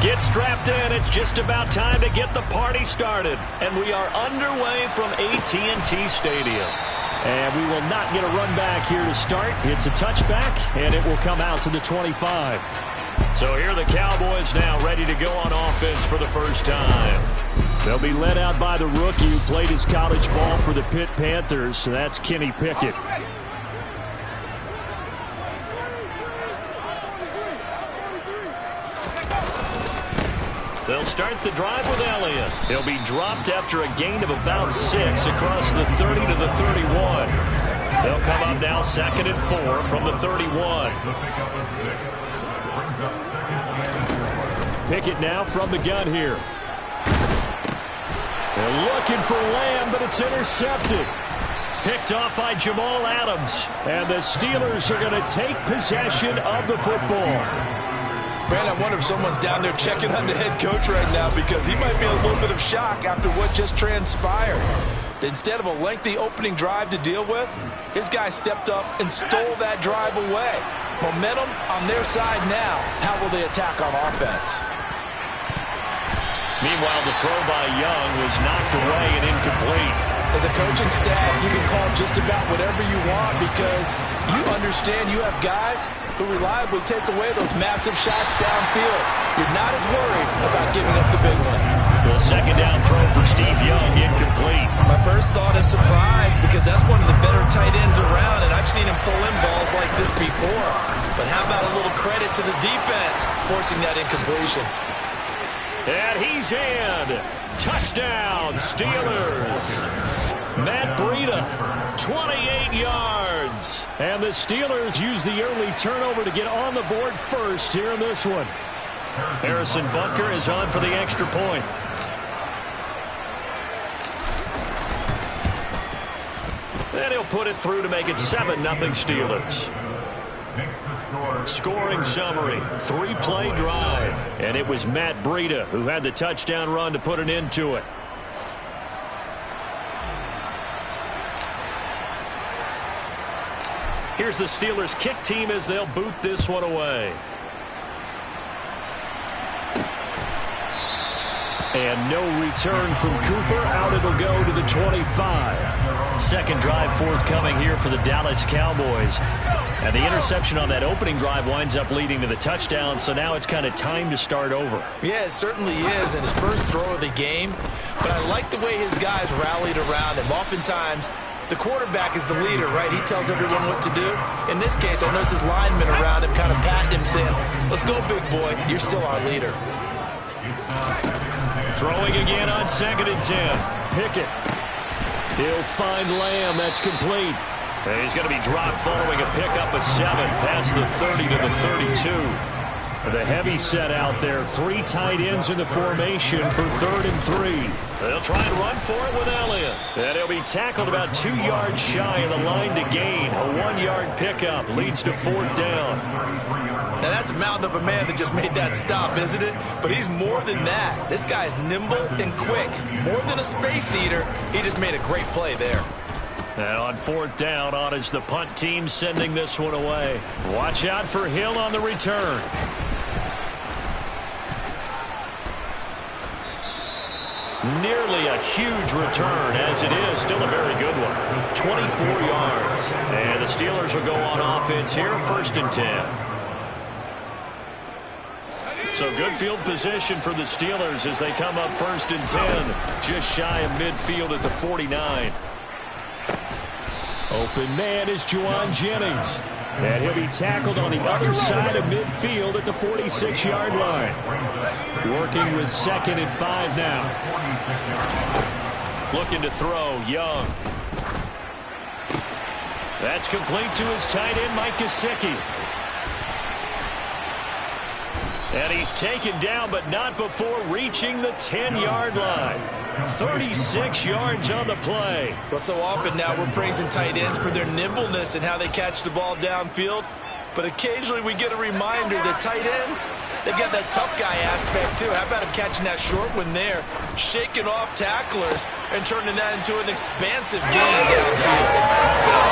Get strapped in. It's just about time to get the party started. And we are underway from AT&T Stadium. And we will not get a run back here to start. It's a touchback, and it will come out to the 25. So here are the Cowboys now ready to go on offense for the first time. They'll be led out by the rookie who played his college ball for the Pitt Panthers. So that's Kenny Pickett. They'll start the drive with Elliott. He'll be dropped after a gain of about 6 across the 30 to the 31. They'll come up now 2nd and 4 from the 31. Pickett now from the gun here. They're looking for Lamb, but it's intercepted. Picked off by Jamal Adams. And the Steelers are going to take possession of the football. Man, I wonder if someone's down there checking on the head coach right now because he might be in a little bit of shock after what just transpired. Instead of a lengthy opening drive to deal with, his guy stepped up and stole that drive away. Momentum on their side now. How will they attack on offense? Meanwhile, the throw by Young was knocked away and incomplete. As a coaching staff, you can call just about whatever you want because you understand you have guys who reliably take away those massive shots downfield. You're not as worried about giving up the big one. Well, 2nd down throw for Steve Young, incomplete. My first thought is surprise because that's one of the better tight ends around, and I've seen him pull in balls like this before. But how about a little credit to the defense forcing that incompletion? And he's in. Touchdown, Steelers. Matt Breida, 28 yards. And the Steelers use the early turnover to get on the board first here in this one. Harrison Bunker is on for the extra point. And he'll put it through to make it 7-0 Steelers. Scoring summary, 3-play drive. And it was Matt Breida who had the touchdown run to put an end to it. Here's the Steelers kick team as they'll boot this one away. And no return from Cooper. Out it'll go to the 25. Second drive forthcoming here for the Dallas Cowboys. And the interception on that opening drive winds up leading to the touchdown, so now it's kind of time to start over. Yeah, it certainly is, and his first throw of the game. But I like the way his guys rallied around him. Oftentimes, the quarterback is the leader, right? He tells everyone what to do. In this case, I notice his linemen around him kind of patting him, saying, let's go, big boy. You're still our leader. Throwing again on 2nd and 10. Pickett. He'll find Lamb. That's complete. And he's going to be dropped following a pickup of 7 past the 30 to the 32. The heavy set out there. 3 tight ends in the formation for 3rd and 3. They'll try and run for it with Elliott. And he'll be tackled about 2 yards shy of the line to gain. A 1-yard pickup leads to 4th down. Now that's a mountain of a man that just made that stop, isn't it? But he's more than that. This guy's nimble and quick. More than a space eater. He just made a great play there. And on 4th down, on is the punt team sending this one away. Watch out for Hill on the return. Nearly a huge return, as it is still a very good one. 24 yards. And the Steelers will go on offense here, 1st and 10. So good field position for the Steelers as they come up 1st and 10. Just shy of midfield at the 49. Open man is Juwan Jennings. And he'll be tackled on the other side of midfield at the 46-yard line. Working with 2nd and 5 now. Looking to throw, Young. That's complete to his tight end, Mike Gesicki. And he's taken down, but not before reaching the 10-yard line. 36 yards on the play. Well, so often now we're praising tight ends for their nimbleness and how they catch the ball downfield. But occasionally we get a reminder that tight ends, they've got that tough guy aspect too. How about him catching that short one there, shaking off tacklers, and turning that into an expansive game downfield.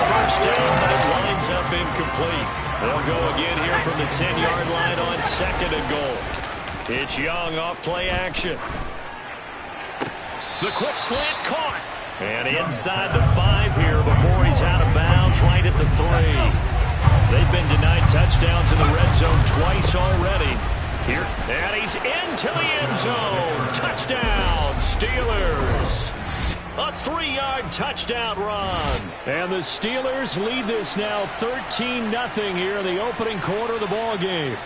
First down, but it winds up incomplete. They'll go again here from the 10-yard line on 2nd and goal. It's Young off play action. The quick slant caught. And inside the 5 here before he's out of bounds right at the 3. They've been denied touchdowns in the red zone twice already. Here, and he's into the end zone. Touchdown, Steelers. A 3-yard touchdown run. And the Steelers lead this now 13-0 here in the opening quarter of the ball game.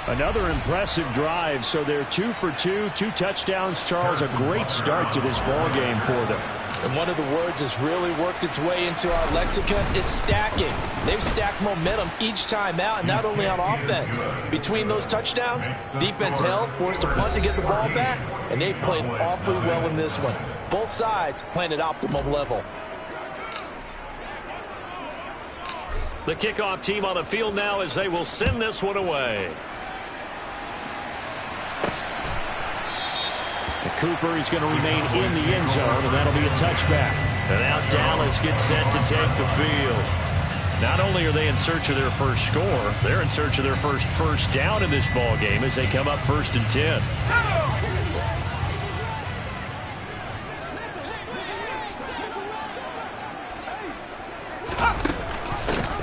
Another impressive drive, so they're 2 for 2, 2 touchdowns. Charles, a great start to this ball game for them. And one of the words that's really worked its way into our lexicon is stacking. They've stacked momentum each time out, and not only on offense. Between those touchdowns, defense held, forced a punt to get the ball back, and they played awfully well in this one. Both sides playing at optimal level. The kickoff team on the field now as they will send this one away. Cooper is going to remain in the end zone, and that'll be a touchback. And now Dallas gets set to take the field. Not only are they in search of their first score, they're in search of their first down in this ball game as they come up 1st and 10.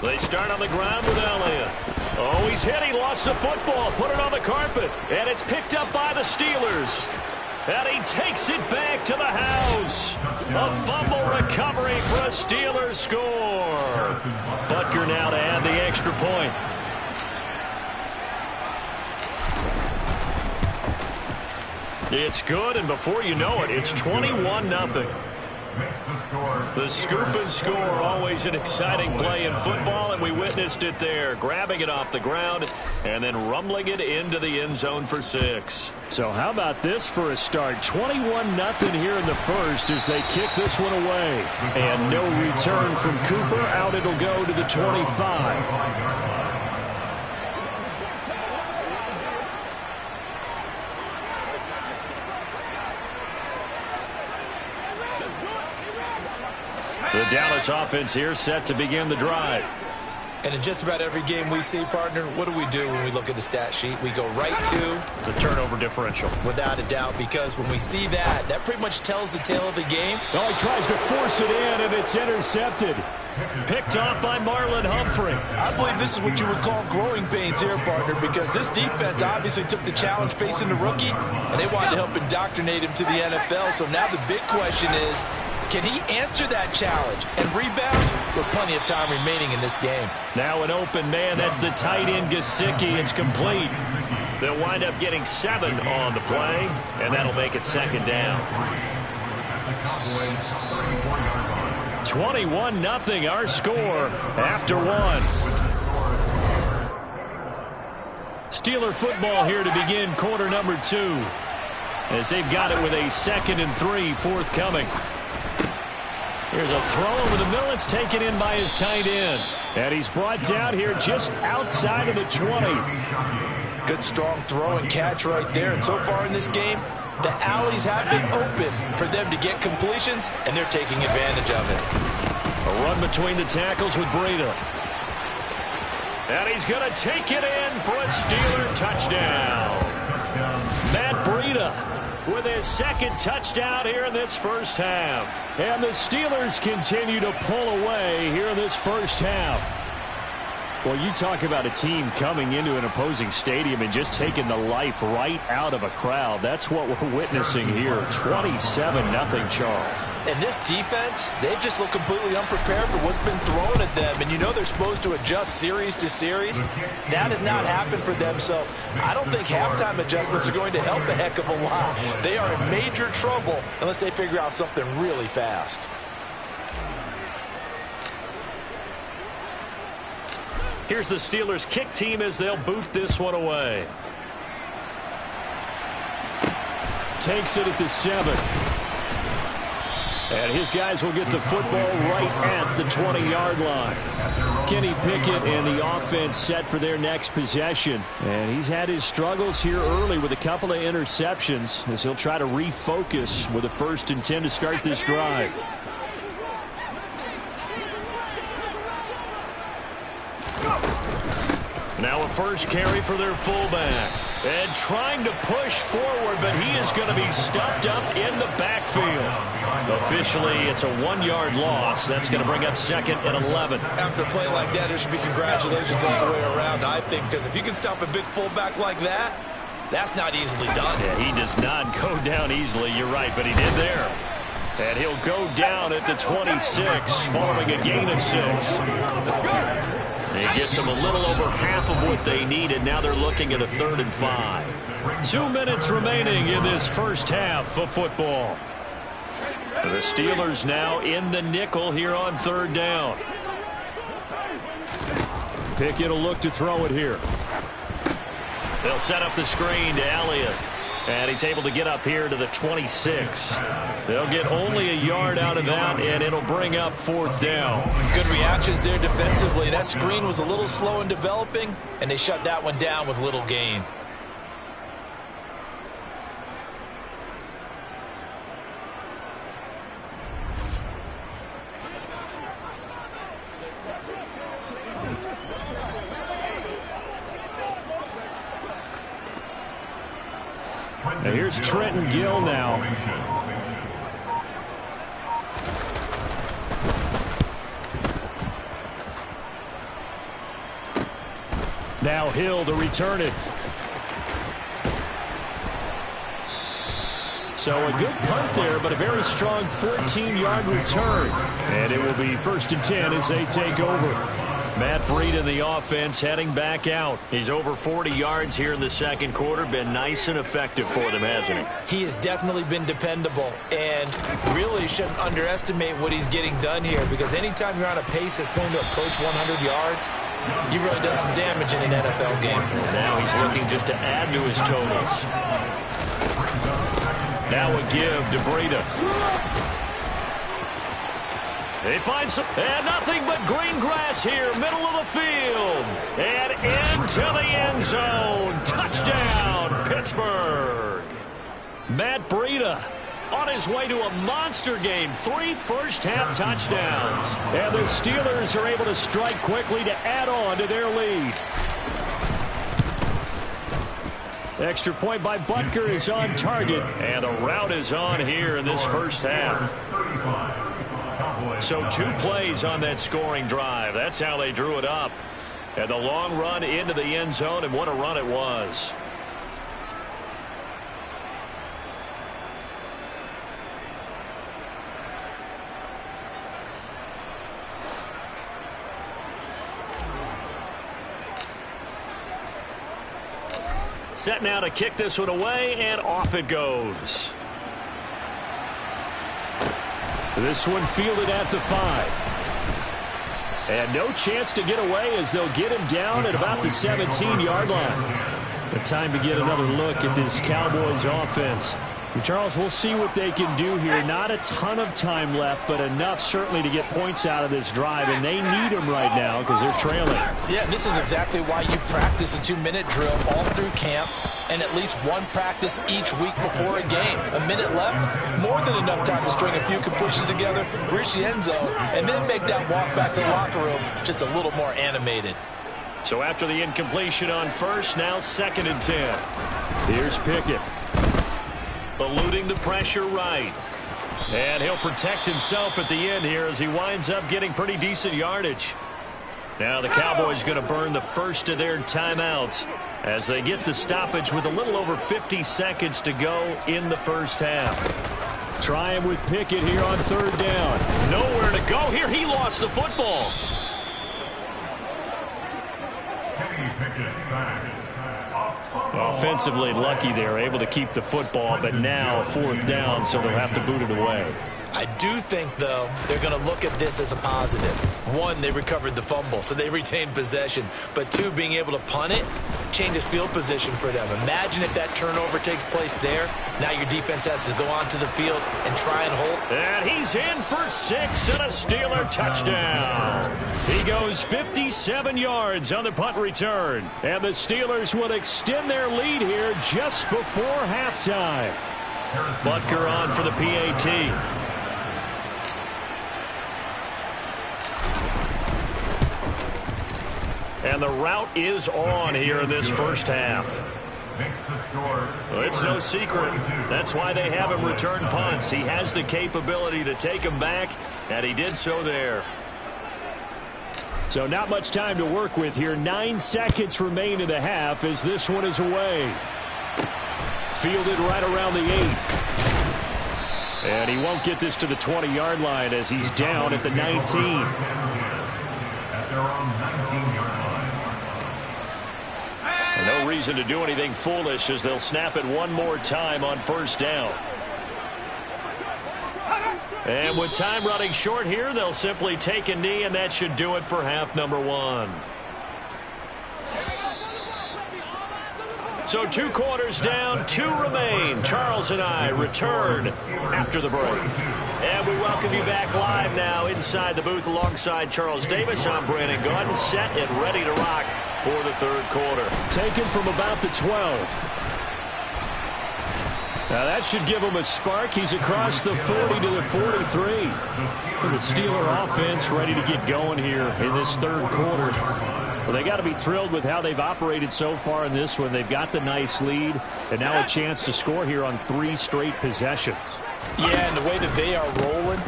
They start on the ground with Elliott. Oh, he's hit. He lost the football. Put it on the carpet. And it's picked up by the Steelers. And he takes it back to the house. A fumble recovery for a Steelers score. Butker now to add the extra point. It's good, and before you know it, it's 21-0. The scoop and score, always an exciting play in football, and we witnessed it there. Grabbing it off the ground and then rumbling it into the end zone for 6. So how about this for a start? 21-0 here in the first as they kick this one away. And no return from Cooper. Out it'll go to the 25. The Dallas offense here set to begin the drive. And in just about every game we see, partner, what do we do when we look at the stat sheet? We go right to the turnover differential. Without a doubt, because when we see that, that pretty much tells the tale of the game. Oh, he tries to force it in, and it's intercepted. Picked off by Marlon Humphrey. I believe this is what you would call growing pains here, partner, because this defense obviously took the challenge facing the rookie, and they wanted to help indoctrinate him to the NFL. So now the big question is, can he answer that challenge and rebound with plenty of time remaining in this game? Now an open man. That's the tight end, Gesicki. It's complete. They'll wind up getting 7 on the play, and that'll make it 2nd down. 21-0 our score after 1. Steeler football here to begin quarter number 2 as they've got it with a 2nd and 3 forthcoming. Here's a throw over the middle. It's taken in by his tight end. And he's brought down here just outside of the 20. Good strong throw and catch right there. And so far in this game, the alleys have been open for them to get completions, and they're taking advantage of it. A run between the tackles with Breida. And he's going to take it in for a Steeler touchdown. Matt Breida with his 2nd touchdown here in this first half. And the Steelers continue to pull away here in this first half. Well, you talk about a team coming into an opposing stadium and just taking the life right out of a crowd. That's what we're witnessing here. 27-0, Charles. And this defense, they've just looked completely unprepared for what's been thrown at them. And you know they're supposed to adjust series to series. That has not happened for them. So I don't think halftime adjustments are going to help a heck of a lot. They are in major trouble unless they figure out something really fast. Here's the Steelers kick team as they'll boot this one away. Takes it at the 7. And his guys will get the football right at the 20-yard line. Kenny Pickett and the offense set for their next possession. And he's had his struggles here early with a couple of interceptions as he'll try to refocus with a 1st and 10 to start this drive. Now a first carry for their fullback. And trying to push forward, but he is going to be stuffed up in the backfield. Officially, it's a 1-yard loss. That's going to bring up 2nd and 11. After a play like that, there should be congratulations all the way around, I think, because if you can stop a big fullback like that, that's not easily done. Yeah, he does not go down easily. You're right, but he did there. And he'll go down at the 26, following a gain of 6. He gets them a little over half of what they needed. Now they're looking at a 3rd and 5. 2 minutes remaining in this first half of football. The Steelers now in the nickel here on 3rd down. Pickett will look to throw it here. They'll set up the screen to Elliott. And he's able to get up here to the 26. They'll get only a yard out of that, and it'll bring up 4th down. Good reactions there defensively. That screen was a little slow in developing, and they shut that one down with little gain. Now here's Trenton Gill now. Now Hill to return it. So a good punt there, but a very strong 14-yard return. And it will be 1st and 10 as they take over. Matt Breida in the offense heading back out. He's over 40 yards here in the 2nd quarter. Been nice and effective for them, hasn't he? He has definitely been dependable, and really shouldn't underestimate what he's getting done here, because anytime you're on a pace that's going to approach 100 yards, you've really done some damage in an NFL game. Now he's looking just to add to his totals. Now a give to Breida. They find some, and nothing but green grass here, middle of the field. And into the end zone. Touchdown, Pittsburgh. Matt Breida on his way to a monster game. 3 first-half touchdowns. And the Steelers are able to strike quickly to add on to their lead. Extra point by Butker is on target. And the route is on here in this first half. So 2 plays on that scoring drive. That's how they drew it up. And the long run into the end zone, and what a run it was. Set now to kick this one away, and off it goes. This one fielded at the 5. And no chance to get away as they'll get him down at about the 17-yard line. The time to get another look at this Cowboys offense. And Charles, we'll see what they can do here. Not a ton of time left, but enough certainly to get points out of this drive. And they need them right now because they're trailing. Yeah, this is exactly why you practice a 2-minute drill all through camp, and at least one practice each week before a game. A minute left, more than enough time to string a few completions together, reach the end zone, and then make that walk back to the locker room just a little more animated. So after the incompletion on first, now 2nd and 10. Here's Pickett. Eluding the pressure right. And he'll protect himself at the end here as he winds up getting pretty decent yardage. Now the Cowboys going to burn the first of their timeouts as they get the stoppage with a little over 50 seconds to go in the first half. Trying with Pickett here on 3rd down. Nowhere to go here. He lost the football. Offensively lucky they're able to keep the football, but now 4th down, so they'll have to boot it away. I do think, though, they're going to look at this as a positive. 1, they recovered the fumble, so they retained possession. But 2, being able to punt it changes field position for them. Imagine if that turnover takes place there. Now your defense has to go onto the field and try and hold. And he's in for 6 and a Steeler touchdown. He goes 57 yards on the punt return. And the Steelers will extend their lead here just before halftime. Butker on for the PAT. And the route is on here in this first half. Well, it's no secret. That's why they have him return punts. He has the capability to take them back, and he did so there. So not much time to work with here. 9 seconds remain in the half as this one is away. Fielded right around the 8. And he won't get this to the 20-yard line as he's down at the 19. No reason to do anything foolish as they'll snap it one more time on first down. And with time running short here, they'll simply take a knee, and that should do it for half number 1. So 2 quarters down, 2 remain. Charles and I return after the break. And we welcome you back live now inside the booth alongside Charles Davis. I'm Brandon Gaudin, set and ready to rock for the third quarter. Taken from about the 12. Now that should give him a spark. He's across the 40 to the 43. And the Steeler offense ready to get going here in this third quarter. Well, they got to be thrilled with how they've operated so far in this one. They've got the nice lead, and now a chance to score here on 3 straight possessions. Yeah, and the way that they are rolling,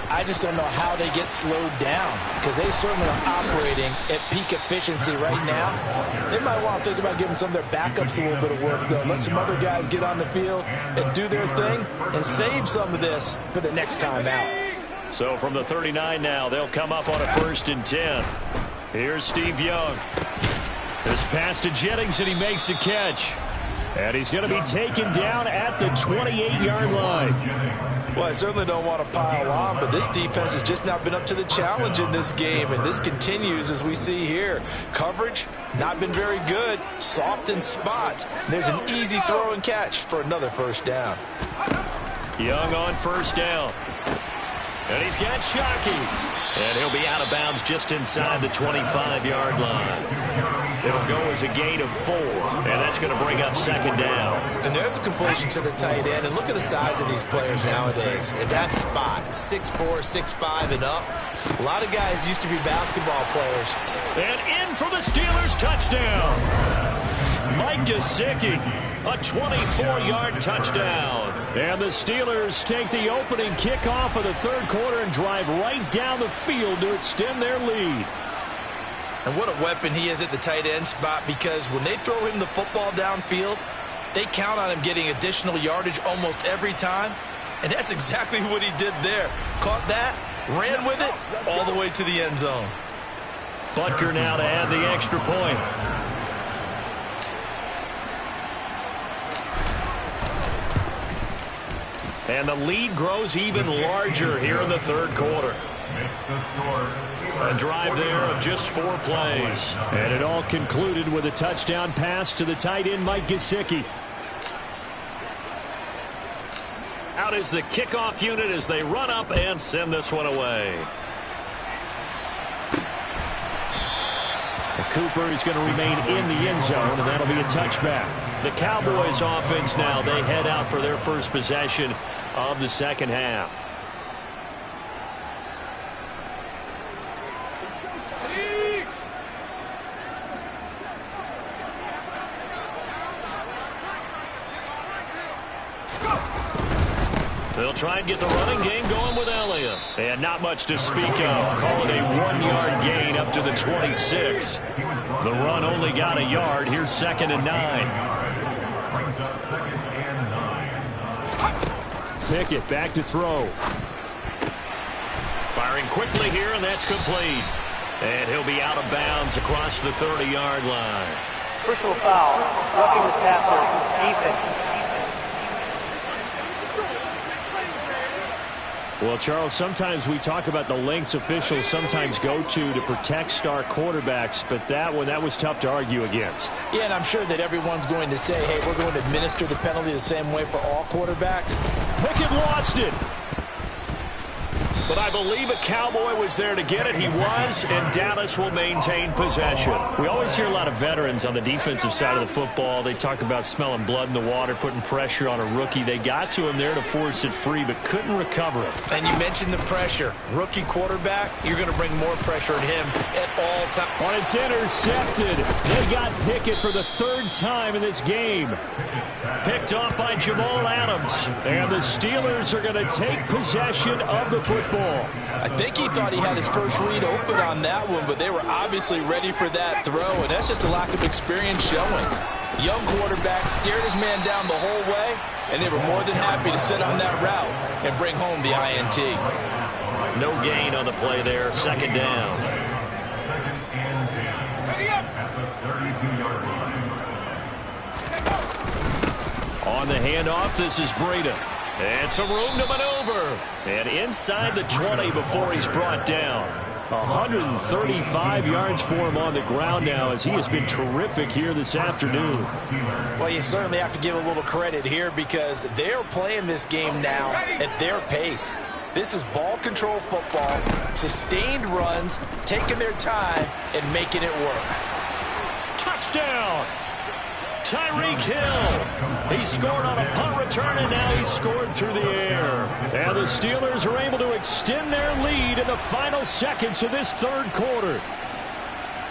I just don't know how they get slowed down, because they certainly are operating at peak efficiency right now. They might want to think about giving some of their backups a little bit of work, though. Let some other guys get on the field and do their thing and save some of this for the next time out. So from the 39 now, they'll come up on a 1st and 10. Here's Steve Young. This pass to Jennings, and he makes the catch. And he's going to be taken down at the 28-yard line. Well, I certainly don't want to pile on, but this defense has just not been up to the challenge in this game, and this continues as we see here. Coverage, not been very good. Soft in spots. There's an easy throw and catch for another first down. Young on first down. And he's got Shockey. And he'll be out of bounds just inside the 25-yard line. It'll go as a gain of 4, and that's going to bring up 2nd down. And there's a completion to the tight end, and look at the size of these players nowadays. In that spot, 6'4", 6'5", and up. A lot of guys used to be basketball players. And in for the Steelers touchdown. Mike Gesicki, a 24-yard touchdown. And the Steelers take the opening kickoff of the third quarter and drive right down the field to extend their lead. And what a weapon he is at the tight end spot, because when they throw him the football downfield, they count on him getting additional yardage almost every time. And that's exactly what he did there. Caught that, ran with it, all the way to the end zone. Butker now to add the extra point. And the lead grows even larger here in the third quarter. A drive there of just 4 plays. And it all concluded with a touchdown pass to the tight end, Mike Gesicki. Out is the kickoff unit as they run up and send this one away. Cooper is going to remain in the end zone, and that'll be a touchback. The Cowboys offense now, they head out for their first possession of the second half. They'll try and get the running game going with Elliott. And not much to speak of. Call it a 1-yard gain up to the 26. The run only got a yard. Here's 2nd and 9. Pickett back to throw. Firing quickly here, and that's complete. And he'll be out of bounds across the 30-yard line. Personal foul. Roughing the passer. Defense. Well, Charles, sometimes we talk about the lengths officials sometimes go to protect star quarterbacks, but that was tough to argue against. Yeah, and I'm sure that everyone's going to say, hey, we're going to administer the penalty the same way for all quarterbacks. Pickett lost it. But I believe a Cowboy was there to get it. He was, and Dallas will maintain possession. We always hear a lot of veterans on the defensive side of the football. They talk about smelling blood in the water, putting pressure on a rookie. They got to him there to force it free, but couldn't recover it. And you mentioned the pressure. Rookie quarterback, you're going to bring more pressure at him at all times. When it's intercepted, they got Pickett for the third time in this game. Picked off by Jamal Adams. And the Steelers are going to take possession of the football. I think he thought he had his first read open on that one, but they were obviously ready for that throw, and that's just a lack of experience showing. Young quarterback stared his man down the whole way, and they were more than happy to sit on that route and bring home the INT. No gain on the play there. Second down. On the handoff, this is Breida. And some room to maneuver. And inside the 20 before he's brought down. 135 yards for him on the ground now as he has been terrific here this afternoon. Well, you certainly have to give a little credit here because they're playing this game now at their pace. This is ball control football, sustained runs, taking their time, and making it work. Touchdown! Tyreek Hill. He scored on a punt return, and now he's scored through the air. And the Steelers are able to extend their lead in the final seconds of this third quarter.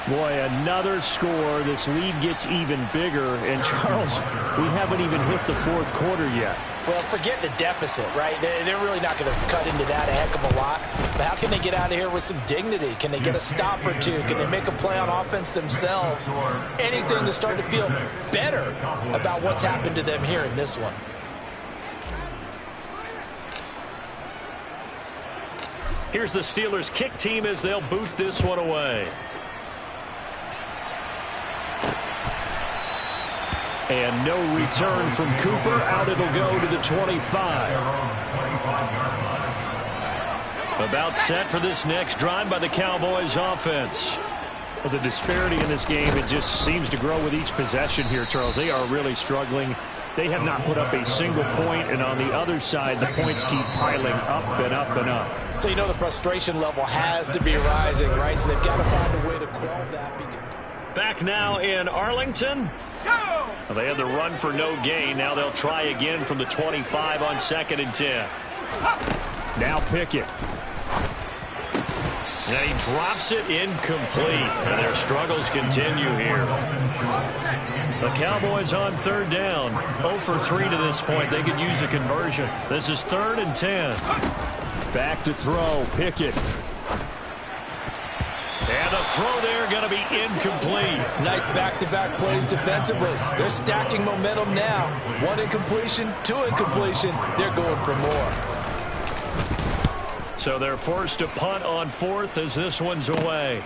Boy, another score. This lead gets even bigger. And, Charles, we haven't even hit the fourth quarter yet. Well, forget the deficit, right? They're really not going to cut into that a heck of a lot. But how can they get out of here with some dignity? Can they get a stop or two? Can they make a play on offense themselves? Anything to start to feel better about what's happened to them here in this one. Here's the Steelers kick team as they'll boot this one away. And no return from Cooper. Out it'll go to the 25. About set for this next drive by the Cowboys offense. Well, the disparity in this game, it just seems to grow with each possession here, Charles. They are really struggling. They have not put up a single point, and on the other side, the points keep piling up and up and up. So you know the frustration level has to be rising, right? So they've got to find a way to quell that. Back now in Arlington. Well, they had the run for no gain. Now they'll try again from the 25 on 2nd and 10. Now Pickett. And he drops it incomplete. And their struggles continue here. The Cowboys on 3rd down. 0 for 3 to this point. They could use a conversion. This is 3rd and 10. Back to throw. Pickett. And the throw there going to be incomplete. Nice back-to-back plays defensively. They're stacking momentum now. 1 incompletion, 2 incompletion. They're going for more. So they're forced to punt on 4th as this one's away.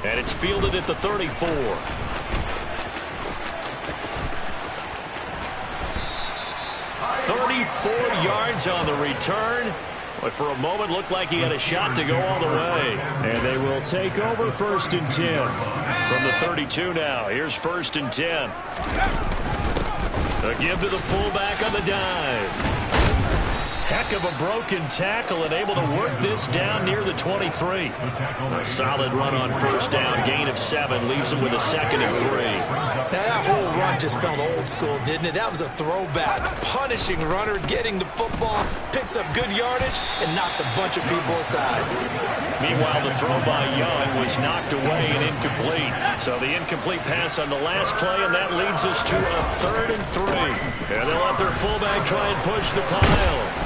And it's fielded at the 34. 34 yards on the return. But for a moment, looked like he had a shot to go all the way. And they will take over 1st and 10. From the 32 now, here's 1st and 10. A give to the fullback on the dive. Heck of a broken tackle and able to work this down near the 23. A solid run on 1st down, gain of 7, leaves him with a 2nd and 3. That whole run just felt old school, didn't it? That was a throwback. Punishing runner, getting the football, picks up good yardage, and knocks a bunch of people aside. Meanwhile, the throw by Young was knocked away and incomplete. So the incomplete pass on the last play, and that leads us to a 3rd and 3. And they'll let their fullback try and push the pile.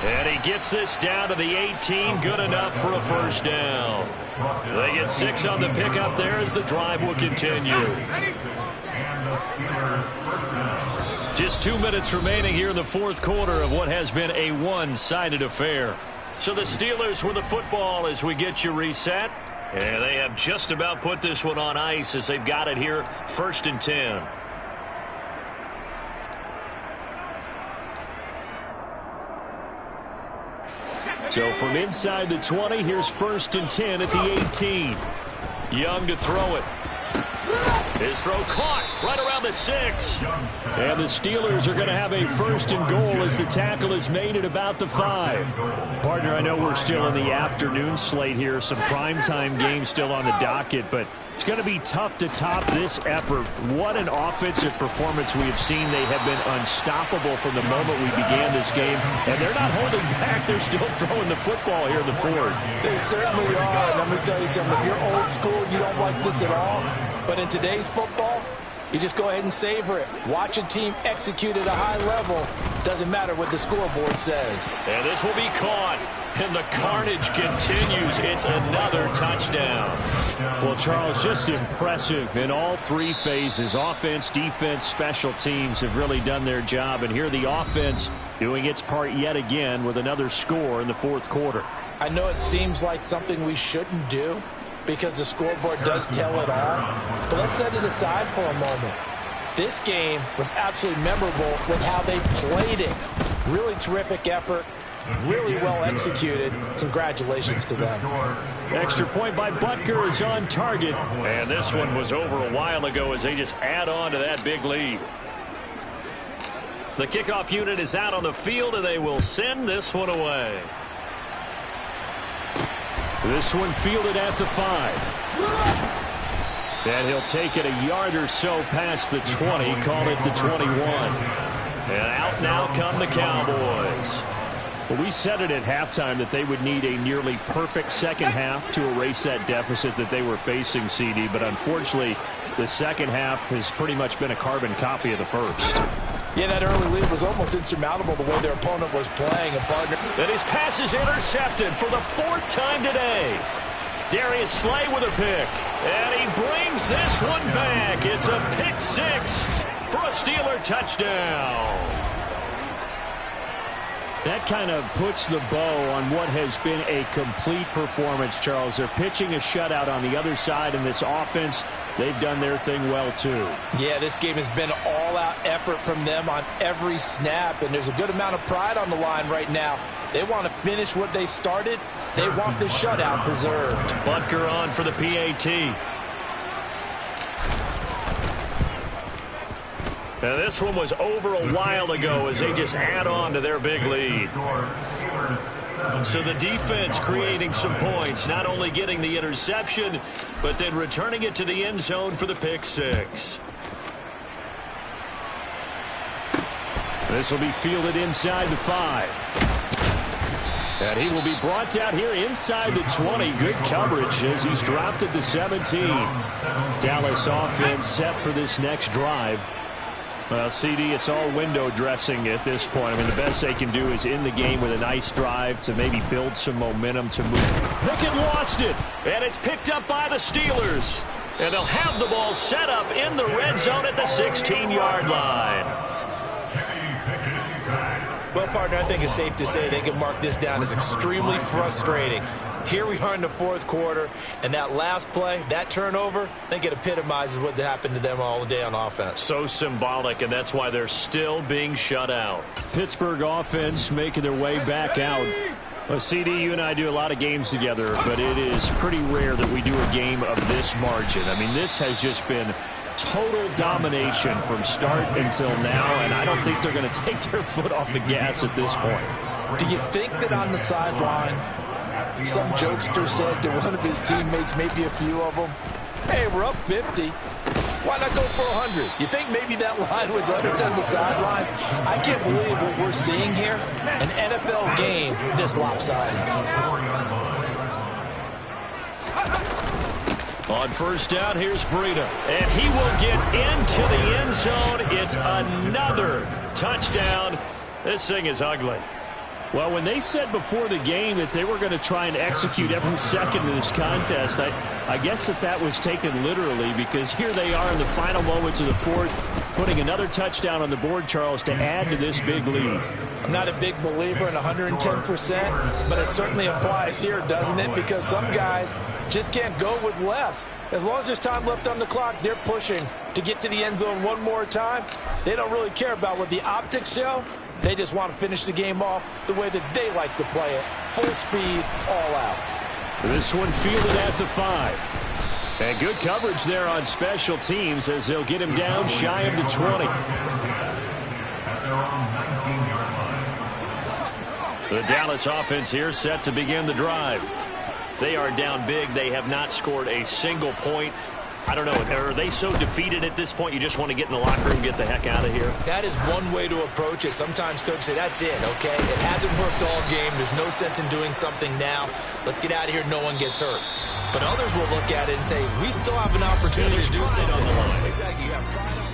And he gets this down to the 18, good enough for a 1st down. They get 6 on the pickup there as the drive will continue. Just 2 minutes remaining here in the 4th quarter of what has been a one-sided affair. So the Steelers with the football as we get you reset. And they have just about put this one on ice as they've got it here, 1st and 10. So from inside the 20, here's 1st and 10 at the 18. Young to throw it. His throw caught right around the 6. And the Steelers are going to have a 1st and goal as the tackle is made at about the 5. Partner, I know we're still in the afternoon slate here. Some primetime games still on the docket, but it's going to be tough to top this effort. What an offensive performance we have seen. They have been unstoppable from the moment we began this game, and they're not holding back. They're still throwing the football here in the 4th. They certainly are. And let me tell you something. If you're old school, you don't like this at all. But in today's football, you just go ahead and savor it. Watch a team execute at a high level. Doesn't matter what the scoreboard says. And this will be caught. And the carnage continues. It's another touchdown. Well, Charles, just impressive in all 3 phases. Offense, defense, special teams have really done their job. And here the offense doing its part yet again with another score in the 4th quarter. I know it seems like something we shouldn't do, because the scoreboard does tell it all. But let's set it aside for a moment. This game was absolutely memorable with how they played it. Really terrific effort. Really well executed. Congratulations to them. Extra point by Butker is on target. And this one was over a while ago as they just add on to that big lead. The kickoff unit is out on the field, and they will send this one away. This one fielded at the 5. And he'll take it a yard or so past the 20, call it the 21. And out now come the Cowboys. Well, we said it at halftime that they would need a nearly perfect second half to erase that deficit that they were facing, CD. But unfortunately, the second half has pretty much been a carbon copy of the first. Yeah, that early lead was almost insurmountable the way their opponent was playing. And partner, and his pass is intercepted for the 4th time today. Darius Slay with a pick. And he brings this one back. It's a pick 6 for a Steeler touchdown. That kind of puts the bow on what has been a complete performance, Charles. They're pitching a shutout on the other side, and this offense, they've done their thing well, too. Yeah, this game has been all-out effort from them on every snap, and there's a good amount of pride on the line right now. They want to finish what they started. They want the shutout preserved. Butker on for the PAT. Now this one was over a while ago as they just add on to their big lead. So the defense creating some points, not only getting the interception, but then returning it to the end zone for the pick 6. This will be fielded inside the 5. And he will be brought down here inside the 20. Good coverage as he's dropped at the 17. Dallas offense set for this next drive. Well, CD, it's all window dressing at this point. I mean, the best they can do is in the game with a nice drive to maybe build some momentum to move. Pickett lost it, and it's picked up by the Steelers. And they'll have the ball set up in the red zone at the 16-yard line. Well, partner, I think it's safe to say they can mark this down as extremely frustrating. Here we are in the 4th quarter, and that last play, that turnover, I think it epitomizes what happened to them all day on offense. So symbolic, and that's why they're still being shut out. Pittsburgh offense making their way back out. Well, CD, you and I do a lot of games together, but it is pretty rare that we do a game of this margin. I mean, this has just been total domination from start until now, and I don't think they're going to take their foot off the gas at this point. Do you think that on the sideline, some jokester said to one of his teammates, maybe a few of them, hey, we're up 50. Why not go for 100? You think maybe that line was uttered on the sideline? I can't believe what we're seeing here. An NFL game this lopsided. On first down, here's Breida. And he will get into the end zone. It's another touchdown. This thing is ugly. Well, when they said before the game that they were going to try and execute every second of this contest, I guess that was taken literally, because here they are in the final moments of the 4th, putting another touchdown on the board, Charles, to add to this big lead. I'm not a big believer in 110%, but it certainly applies here, doesn't it? Because some guys just can't go with less. As long as there's time left on the clock, they're pushing to get to the end zone one more time. They don't really care about what the optics show. They just want to finish the game off the way that they like to play it. Full speed, all out. This one fielded at the 5. And good coverage there on special teams as they'll get him down shy of the 20. The Dallas offense here set to begin the drive. They are down big. They have not scored a single point. I don't know. Are they so defeated at this point you just want to get in the locker room and get the heck out of here? That is one way to approach it. Sometimes coaches say, that's it, okay? It hasn't worked all game. There's no sense in doing something now. Let's get out of here. No one gets hurt. But others will look at it and say, we still have an opportunity to do something. On the line. Exactly. You have pride on